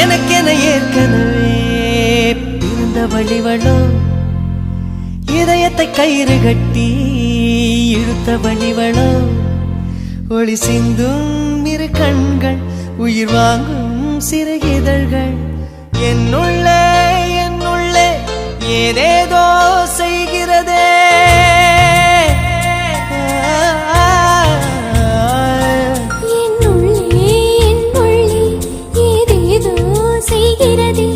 எனக்கென ஏற்கனவே பிறந்த வழிவளோ இதயத்தை கயிறு கட்டி இழுத்த வழிவளோ ஒளி சிந்தும் இரு கண்கள் உயிர் வாங்கும் சிறு இதழ்கள் என்னுள்ளே ஏதேதோ செய்கிறதே என்னுள்ளே ஏதேதோ செய்கிறதே